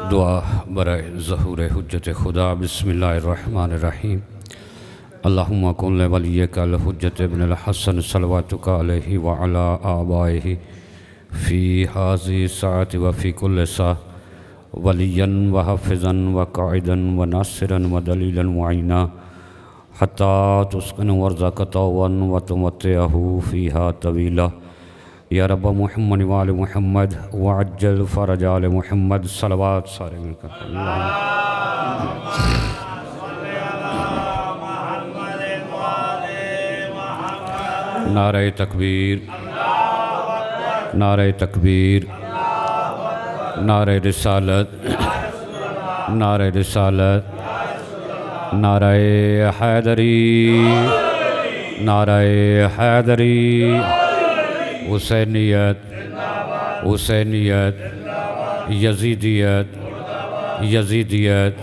दुआ बराए ज़हूर हुज्जत खुदा बिस्मिल्लाहिर्रहमानिर्रहीम। अल्लाहुम्मा कुन वलिय्यकल हुज्जत इब्नुल हसन सल्लवातुका अलैहि व अला आबाइहि फ़ी हाज़ी साअति व फ़ी कुल्लि सा वलिय्यन व हाफ़िज़न व काइदन व नासिरन व दलीलन मुईना हत्ता तुस्किन वर्ज़क़तवन व तुमत्तिअहु फ़ीहा तवीला। या रब मुहम्मद व आले मुहम्मद व अज्जल फ़रज आले मुहम्मद सलवात सारे मिलकर नारे तकबीर, नारे तकबीर, नारे रिसालत, नारे रिसालत, नारे हैदरी, नारे हैदरी, हुसैनियत, हुसैनियत, यजीदियत, यजीदियत,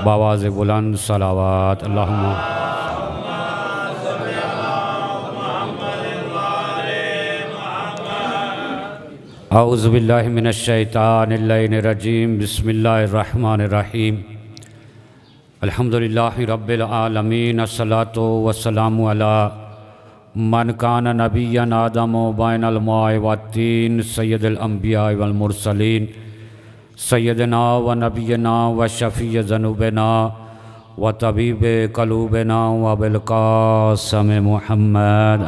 बावाज़ बुलंद सलावात। अल्लाहुम्मा औज़ु बिल्लाहि मिनश शैतानिर रजीम। बिस्मिल्लाहिर्रहमानिर्रहीम। अल्हम्दुलिल्लाहि रब्बिल आलमीन। अस्सलातु वस्सलामु अला मन कान नबिय्यन आदम बैनल माइ वत्तीन सय्यदुल अंबिया वल मुरसलीन सय्यदना व नबियना व शफ़ी ज़ुनूबना व तबीब क़लूबना व अबुल क़ासिम मुहम्मद।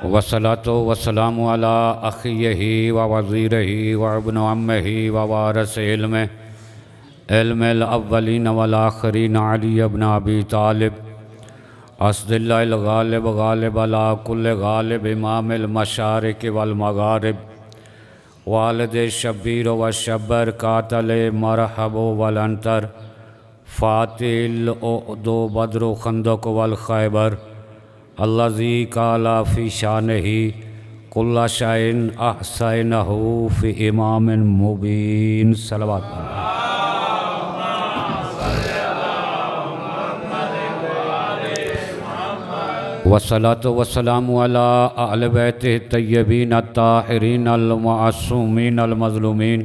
वस्सलातु वस्सलामु अला अख़ीही व वज़ीरिही व इब्न अम्मिही व वारिस इल्मिल अव्वलीन वल आख़िरीन अली इब्न अबी तालिब अस्दिल्लाहिल गालिब गालिब अला कुल्लि गालिब इमामिल मशारिक़ वल मग़ारिब वालिद शब्बीर व शब्बर कातिल मरहब वल अंतर फ़ातिल उहद बद्र खंदक वल खैबर अल्लज़ी काला फ़ी शानिही कुल्ला शैइन अहसैनहु फ़ी इमामिन मुबीन। सलवात। वस्सलातु वस्सलामु अला अहलि बैतिहि तय्यबीन अत्ताहिरीन अल मअसूमीन अल मज़लूमीन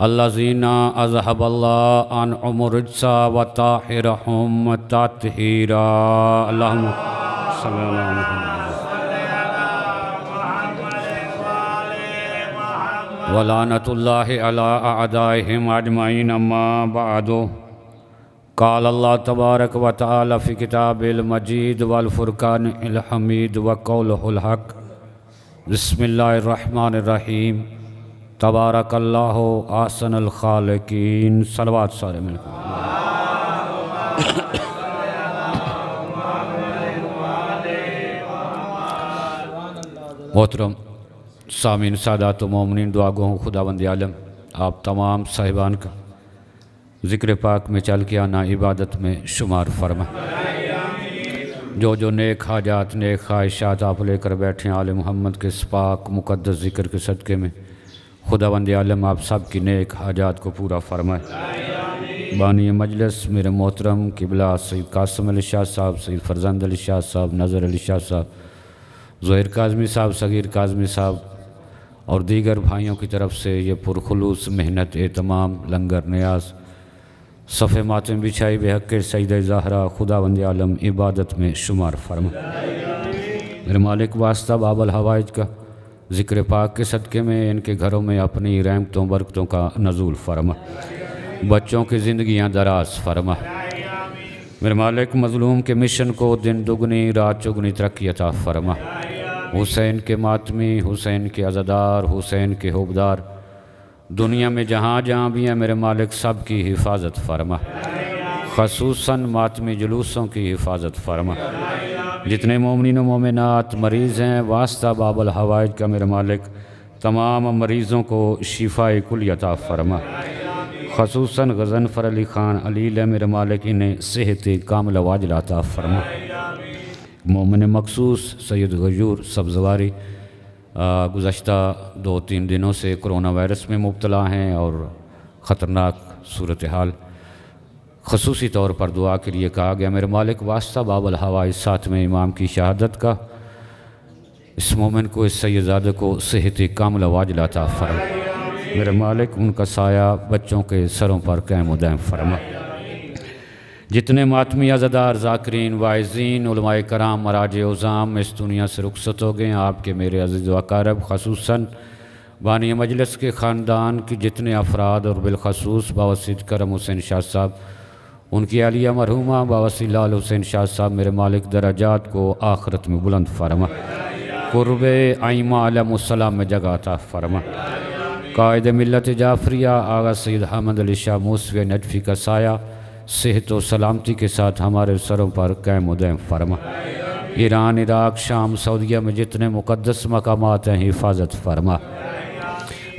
अल्लज़ीना अज़हबल्लाहु अन्हुम रिज्सा व ताहिरहुम तत्हीरा। अल्लाहुम्मा सल्लि अला मुहम्मद व लानतुल्लाहि अला अअदाइहिम अजमईन। अम्मा बअदु क़ाल अल्लाह तबारक व तआला फ़ी किताबिल मजीद वल फ़ुरक़ानिल हमीद व क़ौलुहुल हक़। बिस्मिल्लाहिर्रहमानिर्रहीम। तबारकल्लाहु अहसनुल ख़ालिक़ीन। सलवात सारे मिलकर। मोहतरम सामीन सादात व मोमिनीन, दुआ गो खुदावंद आलम आप तमाम साहिबान का ज़िक्र पाक में चल के आना इबादत में शुमार फरमा। जो नेक हाजात नेक ख्वाहिशात आप लेकर बैठे आले मोहम्मद के पाक मुक़द्दस ज़िक्र के सदक़े में खुदावंद आलम आप सब की नेक हाजात को पूरा फरमाए। बानी मजलिस मेरे मोहतरम किबला सैयद कासिम अली शाह साहब, सैयद फ़रज़ंद अली शाह साहब, नज़र अली शाह साहब, ज़ोहिर काज़मी साहब, सगीर काज़मी साहब और दीगर भाइयों की तरफ से ये पुरखुलूस मेहनत एहतमाम लंगर न्याज सफ़े मातम बिछाई बेहक़ सईदा ज़हरा खुदावंद आलम इबादत में शुमार फरमा। मेरे मालिक वास्ता बाबल हवाइज का ज़िक्र पाक के सदक़े में इनके घरों में अपनी रहमतों बरकतों का नज़ूल फरमा। बच्चों की ज़िंदगियाँ दराज फरमा। मेरे मालिक मज़लूम के मिशन को दिन दुगनी रात चुगनी तरक्की अता फरमा। हुसैन के मातमी, हुसैन के अज़ादार, हुसैन के हुब्बदार दुनिया में जहाँ जहाँ भी हैं मेरे मालिक सब की हिफाजत फरमा। ख़ुसूसन मातमी जुलूसों की हिफाजत फरमा। जितने मोमिनीन मोमिनात मरीज़ हैं वास्ता बाबल हवाइज का मेरे मालिक तमाम मरीज़ों को शिफाए कुल अता फरमा। ख़ुसूसन गज़नफ़र अली ख़ान अलील मेरे मालिक इन्हें सेहत कामिल वाजिल अता फरमा। मोमिन मखसूस सैयद गयूर सब्ज़वारी गुज़श्ता 2-3 दिनों से कोरोना वायरस में मुब्तला हैं और ख़तरनाक सूरत हाल ख़ुसूसी तौर पर दुआ के लिए कहा गया। मेरे मालिक वास्ता बाबल हवाई साथ में इमाम की शहादत का इस मोमिन को, इस सैयदादे को सेहत कामिल वाजिल अता फरमा। मेरे मालिक उनका साया बच्चों के सरों पर कायम दायम फरमा। जितने मातमी अज़ादार ज़ाकिरीन वाइज़ीन उलमाए कराम मराज उज़ाम इस दुनिया से रुखसत हो गए, आपके मेरे अज़ीज़ व अक़ारब ख़ुसूसन बानी मजलिस के ख़ानदान की जितने अफराद और बिलखसूस बावसीत करम हुसैन शाह साहब, उनकी आलिया मरहूमा बावसी लाल हुसैन शाह साहब, मेरे मालिक दराजात को आखिरत में बुलंद फरमा, कुर्बे आइमा अलैहिस्सलाम में जगह अता फरमा। कायद मिल्लत जाफरिया आगा सैयद अहमद अली शाह मूसवी नजफ़ी का साया सेहत व सलामती के साथ हमारे सरों पर कायम दायम फरमा। ईरान, इराक़, शाम, सऊदीया में जितने मुक़द्दस मकामात हैं हिफाजत फरमा।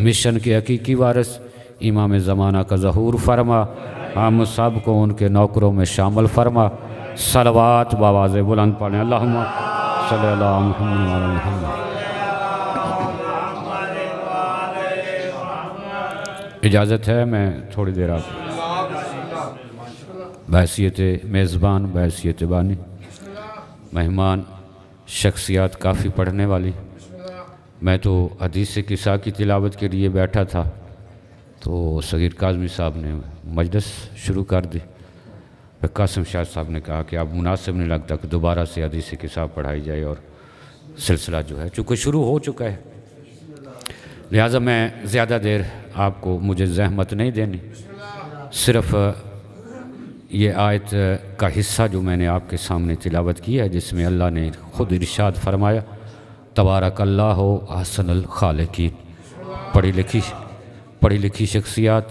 मिशन के हकीकी वारिस इमाम ज़माना का ज़हूर फरमा। हम सब को उनके नौकरों में शामिल फरमा। सलवात बावाज़ बुलंद पढ़ें। अल्लाहुम्मा सल्ली अला मुहम्मद व अला मुहम्मद। इजाज़त है, मैं थोड़ी देर आप बहैसियत मेज़बान, बहैसियत बानी, मेहमान शख्सियात काफ़ी पढ़ने वाली। मैं तो हदीस किस्सा की तिलावत के लिए बैठा था तो सगीर काज़मी साहब ने मजलिस शुरू कर दी। फिर कासिम शाह साहब ने कहा कि अब मुनासिब नहीं लगता कि दोबारा से हदीस किस्सा पढ़ाई जाए और सिलसिला जो है चूँकि शुरू हो चुका है, लिहाजा मैं ज़्यादा देर आपको मुझे ज़हमत नहीं देनी। सिर्फ़ ये आयत का हिस्सा जो मैंने आपके सामने तिलावत की है, जिसमें अल्लाह ने ख़ुद इरशाद फरमाया तबारकल्लाहु अहसनुल खालिकीन। पढ़ी लिखी शख्सियात,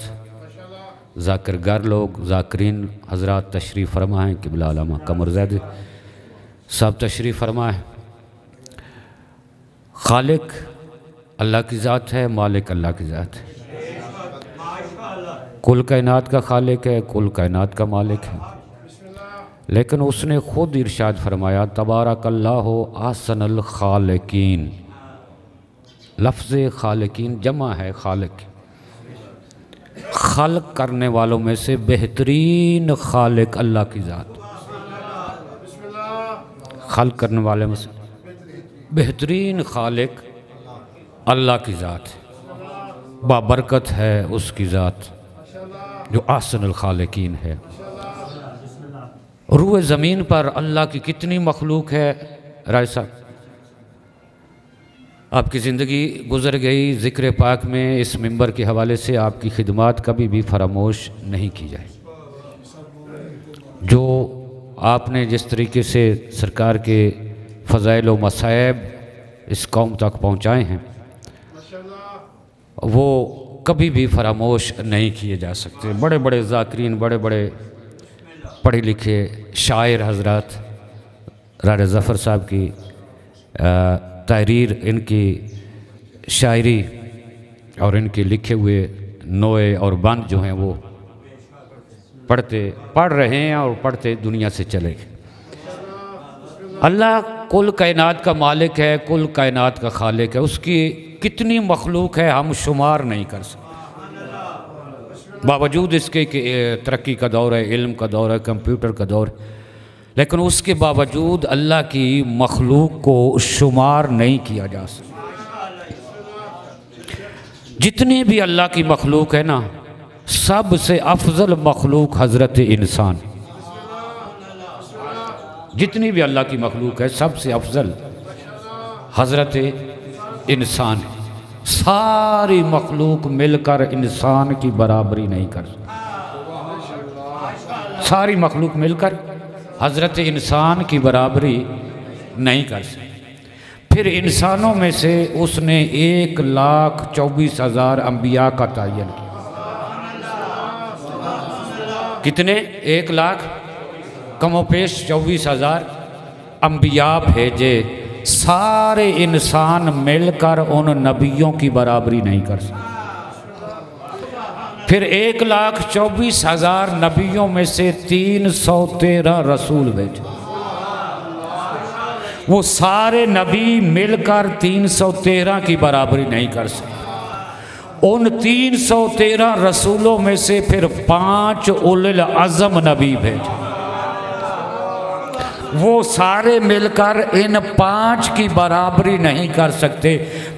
ज़ाकिरगार लोग, ज़ाकिरीन हज़रात तशरीफ़ फरमा हैं। क़िबला अल्लामा कमर ज़ैद साहब तशरीफ़ फरमा है। खालिक अल्लाह की ज़ात है, मालिक अल्लाह की ज़ात है। कुल कायनात का खालिक है, कुल कायनात का मालिक है। लेकिन उसने ख़ुद इरशाद फरमाया तबारकल्लाहु अहसनुल खालिकीन। लफ्ज़ खालिकीन जमा है खालिक, खल्क करने वालों में से बेहतरीन खालिक अल्लाह की ज़ात। खल्क करने वाले में से बेहतरीन खालिक अल्लाह की ज़ात है। बाबरकत है उसकी ज़ात जो अहसनुल खालिकीन है। रूए ज़मीन पर अल्लाह की कितनी मखलूक है। राय साहब, आपकी ज़िंदगी गुज़र गई ज़िक्र पाक में, इस मिंबर के हवाले से आपकी खिदमात कभी भी फरामोश नहीं की जाए। जो आपने जिस तरीके से सरकार के फ़ज़ाइल व मसाइब इस कौम तक पहुँचाए हैं, वो कभी भी फरामोश नहीं किए जा सकते। बड़े बड़े ज़ाकिरीन, बड़े बड़े पढ़े लिखे शायर हज़रात, राजा ज़फ़र साहब की तहरीर, इनकी शायरी और इनके लिखे हुए नोए और बंद जो हैं वो पढ़ रहे हैं और पढ़ते दुनिया से चले गए। अल्लाह कुल कायनात का मालिक है, कुल कायनात का खालिक है। उसकी कितनी मखलूक है हम शुमार नहीं कर सकते। बावजूद इसके कि तरक्की का दौर है, इल्म का दौर है, कंप्यूटर का दौर है, लेकिन उसके बावजूद अल्लाह की मखलूक को शुमार नहीं किया जा सकता। जितनी भी अल्लाह की मखलूक है ना, सबसे अफजल मखलूक हज़रत इंसान। जितनी भी अल्लाह की मखलूक है सबसे अफजल हज़रत इंसान है। सारी मखलूक मिलकर इंसान की बराबरी नहीं कर सकती। सारी मखलूक मिलकर हज़रत इंसान की बराबरी नहीं कर सकती। फिर इंसानों में से उसने 1,24,000 अम्बिया का तयन किया। कितने? 1,00,000 कमोपेश 24,000 अम्बिया भेजे। सारे इंसान मिलकर उन नबियों की बराबरी नहीं कर सकते। फिर 1,24,000 नबियों में से 313 रसूल भेजे। वो सारे नबी मिलकर 313 की बराबरी नहीं कर सकते। उन 313 रसूलों में से फिर 5 उलुल अज़म नबी भेजे। वो सारे मिलकर इन 5 की बराबरी नहीं कर सकते।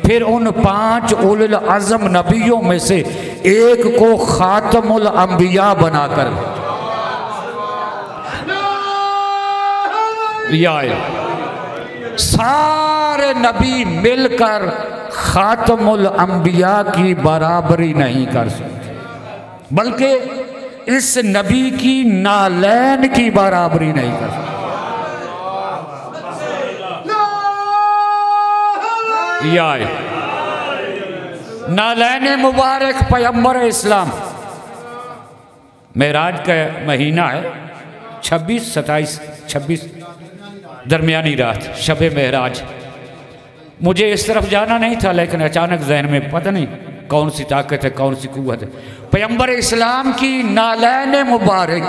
फिर उन 5 उलुल अज़म नबियों में से एक को खातमुल अंबिया बनाकर सारे नबी मिलकर खातमुल अंबिया की बराबरी नहीं कर सकते, बल्कि इस नबी की नालैन की बराबरी नहीं कर सकते। नालैन मुबारक पैगंबर इस्लाम, मेराज का महीना है 26, 27, 26 दरमियानी रात शबे मेराज। मुझे इस तरफ जाना नहीं था, लेकिन अचानक जहन में पता नहीं कौन सी ताकत है, कौन सी कुव्वत है। पैगंबर इस्लाम की नालैन मुबारक,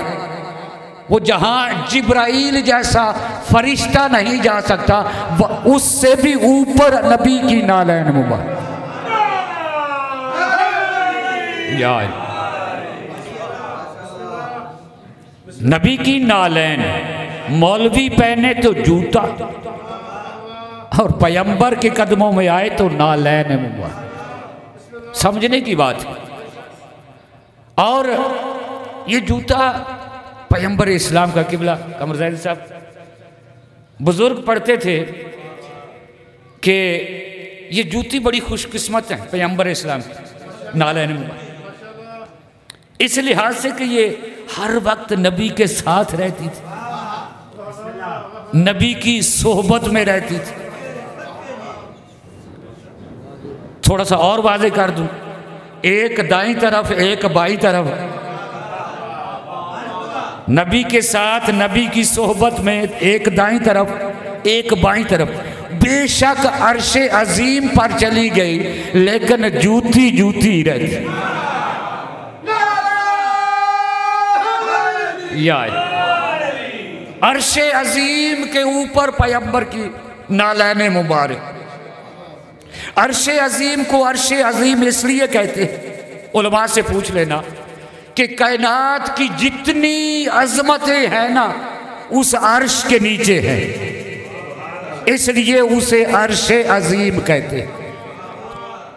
वो जहाँ जिब्राइल जैसा फरिश्ता नहीं जा सकता, उससे भी ऊपर नबी की नालैन मुबारक। नबी की नालैन, मौलवी पहने तो जूता और पैगंबर के कदमों में आए तो नालैन मुबारक। समझने की बात है। और ये जूता पैगंबर इस्लाम का किबला कमरज़ैद साहब बुजुर्ग पढ़ते थे कि ये जूती बड़ी खुशकिस्मत है पैगंबर इस्लाम नालैन मुबारक, इस लिहाज से कि ये हर वक्त नबी के साथ रहती थी, नबी की सोहबत में रहती थी। थोड़ा सा और वाज़े कर दूं, एक दाईं तरफ एक बाईं तरफ, नबी के साथ नबी की सोहबत में एक दाईं तरफ एक बाईं तरफ। बेशक अर्शे अजीम पर चली गई, लेकिन जूती जूती रहती। अर्शे अजीम के ऊपर पैगंबर की नालैन मुबारक। अर्शे अजीम को अर्शे अजीम इसलिए कहते हैं, उलमा से पूछ लेना, कि कायनात की जितनी अजमतें हैं ना उस अर्श के नीचे है, इसलिए उसे अर्शे अजीम कहते हैं।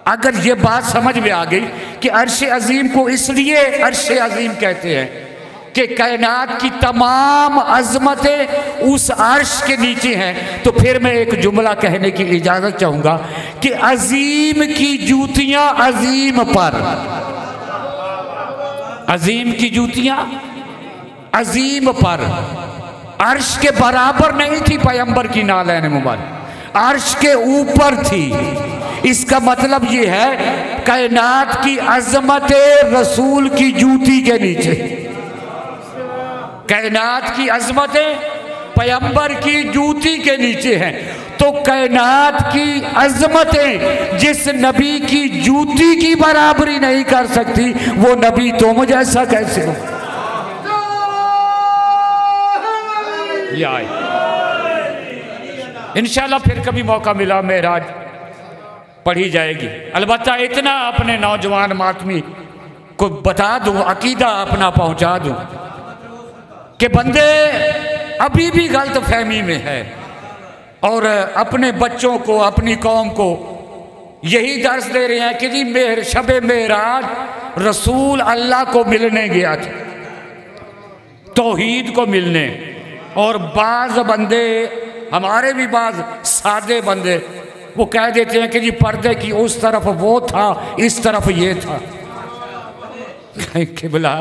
अगर ये बात समझ में आ गई कि अर्शे अजीम को इसलिए अर्शे अजीम कहते हैं कि कायनात की तमाम अजमतें उस अर्श के नीचे हैं, तो फिर मैं एक जुमला कहने की इजाजत चाहूंगा कि अजीम की जूतियां अजीम पर, अजीम की जूतियां अजीम पर, अर्श के बराबर नहीं थी पैगंबर की नालैन मुबारक, अर्श के ऊपर थी। इसका मतलब ये है कायनात की अजमत रसूल की जूती के नीचे, कायनात की अजमतें पैगंबर की जूती के नीचे हैं। तो कायनात की अजमतें जिस नबी की जूती की बराबरी नहीं कर सकती, वो नबी तुम जैसा कैसे हो? इंशाल्लाह फिर कभी मौका मिला मेराज पढ़ी जाएगी। अलबत्ता इतना अपने नौजवान मातमी को बता दूं, अकीदा अपना पहुंचा दूं कि बंदे अभी भी गलत फहमी में है और अपने बच्चों को, अपनी कौम को यही दर्स दे रहे हैं कि जी शबे मेराज रसूल अल्लाह को मिलने गया था, तौहीद को मिलने। और बाज बंदे, हमारे भी बाज सादे बंदे, वो कह देते हैं कि जी पर्दे की उस तरफ वो था, इस तरफ ये था। किबला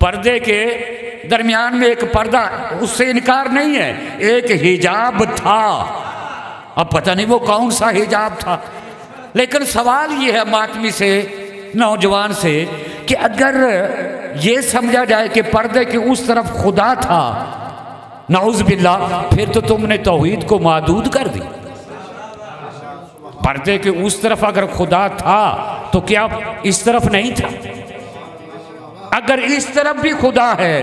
पर्दे के दरमियान में एक पर्दा, उससे इनकार नहीं है, एक हिजाब था। अब पता नहीं वो कौन सा हिजाब था, लेकिन सवाल ये है मातमी से, नौजवान से, कि अगर ये समझा जाए कि पर्दे की उस तरफ खुदा था, नाउज़ बिल्लाह, फिर तो तुमने तौहीद को मादूद कर दी। पर्दे के उस तरफ अगर खुदा था तो क्या इस तरफ नहीं था? अगर इस तरफ भी खुदा है,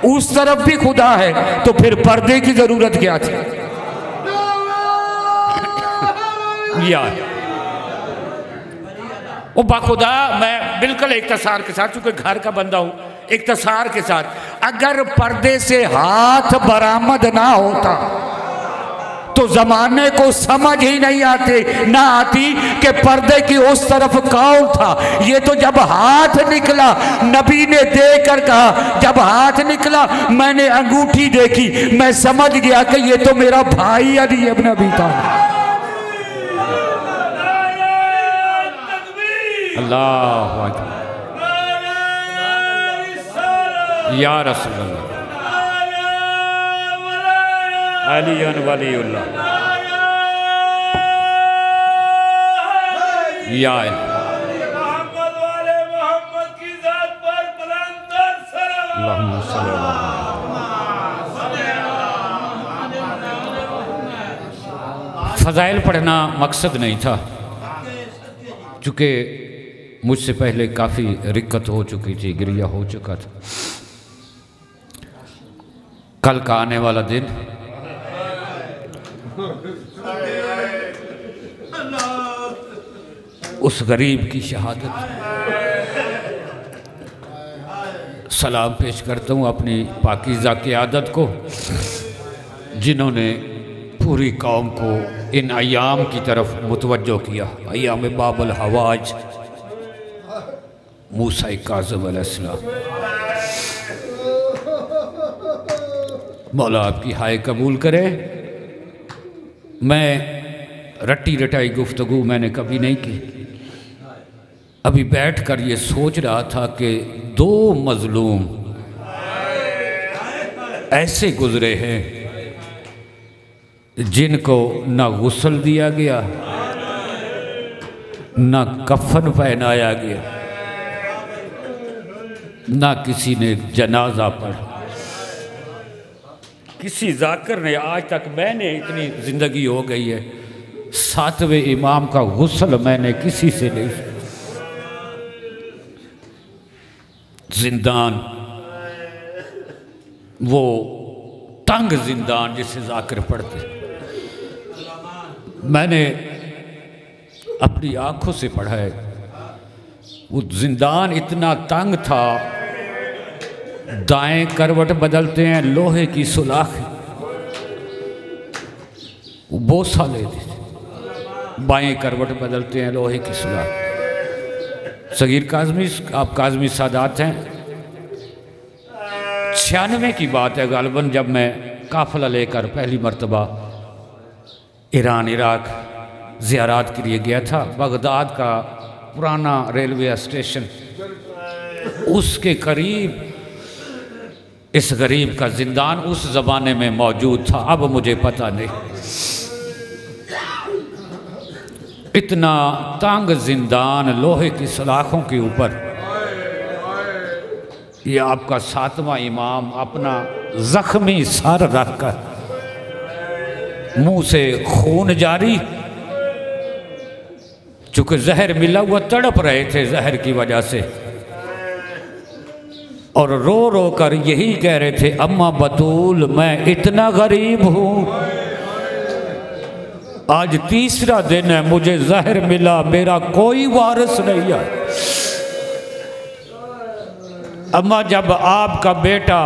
उस तरफ भी खुदा है, तो फिर पर्दे की जरूरत क्या थी? यार वो बाखुदा, मैं बिल्कुल इख्तिसार के साथ, चूंकि घर का बंदा हूं, इख्तिसार के साथ अगर पर्दे से हाथ बरामद ना होता तो जमाने को समझ ही नहीं आती कि पर्दे की उस तरफ कौन था। ये तो जब हाथ निकला नबी ने देखकर कहा, जब हाथ निकला मैंने अंगूठी देखी, मैं समझ गया कि ये तो मेरा भाई अली इब्न अबी तालिब। अल्लाह अकबर या रसूल अल्लाह अली वलीउल्लाह या मोहम्मद वाले मोहम्मद की जात पर बुलंद सलाम। फ़ज़ाइल पढ़ना मकसद नहीं था, चूँकि मुझसे पहले काफ़ी रिक्कत हो चुकी थी, गिरिया हो चुका था। कल का आने वाला दिन उस गरीब की शहादत, सलाम पेश करता हूँ अपनी पाकीज़ा क़ियादत को, जिन्होंने पूरी कौम को इन अय्याम की तरफ मुतवज्जो किया। अय्याम बाबुल हवाज, मूसा काज़िम अलैहिस्सलाम। मौला आपकी हाय कबूल करे। मैं रट्टी रटाई गुफ्तगू मैंने कभी नहीं की। अभी बैठकर ये सोच रहा था कि दो मजलूम ऐसे गुजरे हैं जिनको ना गुस्ल दिया गया, ना कफन पहनाया गया, ना किसी ने जनाजा पढ़ा। किसी जाकिर ने आज तक, मैंने इतनी ज़िंदगी हो गई है, 7वें इमाम का गुस्ल मैंने किसी से नहीं। जिंदान, वो तंग जिंदान जिसे जाकिर पढ़ते, मैंने अपनी आंखों से पढ़ा है। वो जिंदान इतना तंग था, दाएं करवट बदलते हैं लोहे की सुलाख, वो बोसा लेते, बाएं करवट बदलते हैं लोहे की सुलाख। सगीर काज़मी, आप काज़मी सादात हैं। 96 की बात है गालिबन, जब मैं काफ़िला लेकर पहली मर्तबा ईरान इराक ज़ियारात के लिए गया था। बगदाद का पुराना रेलवे स्टेशन, उसके करीब इस गरीब का जिंदान उस ज़माने में मौजूद था, अब मुझे पता नहीं। इतना तंग जिंदान लोहे की सलाखों के ऊपर, ये आपका 7वां इमाम अपना जख्मी सर रखकर, मुंह से खून जारी, चूंकि जहर मिला हुआ, तड़प रहे थे जहर की वजह से, और रो रो कर यही कह रहे थे, अम्मा बतूल मैं इतना गरीब हूँ, आज तीसरा दिन है, मुझे जहर मिला, मेरा कोई वारिस नहीं है। अम्मा, जब आपका बेटा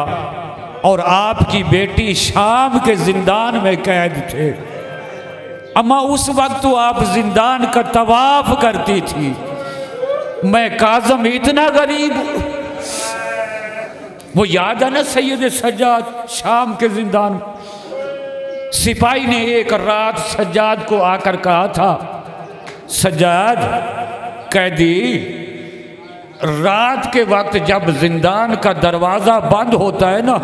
और आपकी बेटी शाम के जिंदान में कैद थे, अम्मा उस वक्त तो आप जिंदान का तवाफ करती थी, मैं काज़म इतना गरीब। वो याद है ना सैयद सज्जाद, शाम के जिंदान, सिपाही ने एक रात सज्जाद को आकर कहा था, सज्जाद कैदी, रात के वक्त जब जिंदान का दरवाज़ा बंद होता है ना,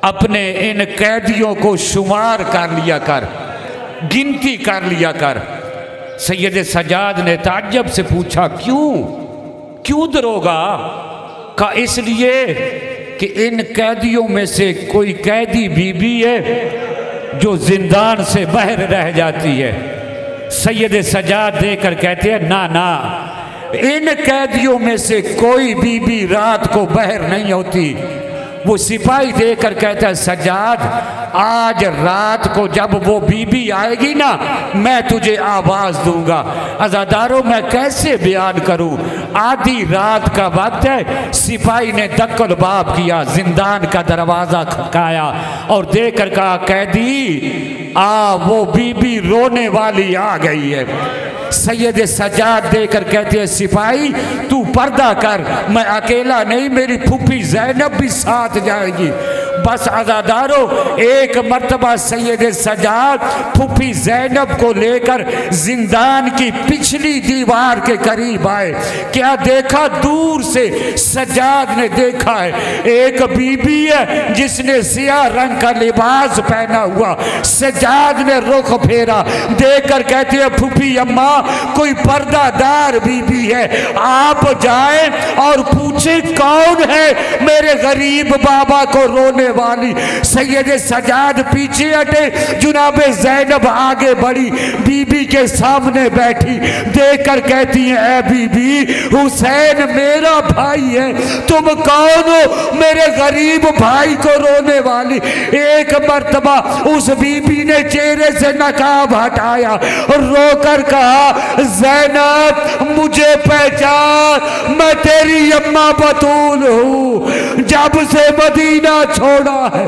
अपने इन कैदियों को शुमार कर लिया कर, गिनती कर लिया कर। सैयद सज्जाद ने ताज्जुब से पूछा, क्यों दरोगा? का इसलिए कि इन कैदियों में से कोई कैदी बीबी है जो जिंदान से बाहर रह जाती है। सैयद सज्जाद देकर कहते हैं, ना ना, इन कैदियों में से कोई बीबी रात को बाहर नहीं होती, वो सिपाही देखकर कहता है सज्जाद, आज रात को जब वो बीबी आएगी ना, मैं तुझे आवाज दूंगा। अज़ादारों, मैं कैसे बयान करूं, आधी रात का वक्त है। सिपाही ने दक्कल बाब किया, जिंदान का दरवाजा खटकाया और देखकर कहा कैदी वो बीबी रोने वाली आ गई है। सैयद सज्जाद देकर कहते हैं सिपाही तू पर्दा कर, मैं अकेला नहीं, मेरी फूफी ज़ैनब भी साथ जाएगी। बस अज़ादारों, एक मर्तबा सैयद सज्जाद फूफी ज़ैनब को लेकर जिंदान की पिछली दीवार के करीब आए। क्या देखा, दूर से सज्जाद ने देखा है एक बीबी है जिसने सियाह रंग का लिबास पहना हुआ। सज्जाद ने रुख फेरा, देखकर कहते हैं फूफी अम्मा, कोई पर्दादार बीबी है, आप जाएं और पूछे कौन है मेरे गरीब बाबा को रोने वाली। सैयद सज्जाद पीछे हटे, जुनाबे ज़ैनब आगे बढ़ी, बीबी के सामने बैठी, देखकर कहती है ऐ बीबी, हुसैन मेरा भाई है, तुम कौन हो मेरे गरीब भाई को रोने वाली। एक मर्तबा उस बीबी ने चेहरे से नकाब हटाया और रोकर कहा ज़ैनब मुझे पहचान, मैं तेरी अम्मा बतूल हूँ, जब से मदीना छोड़ा है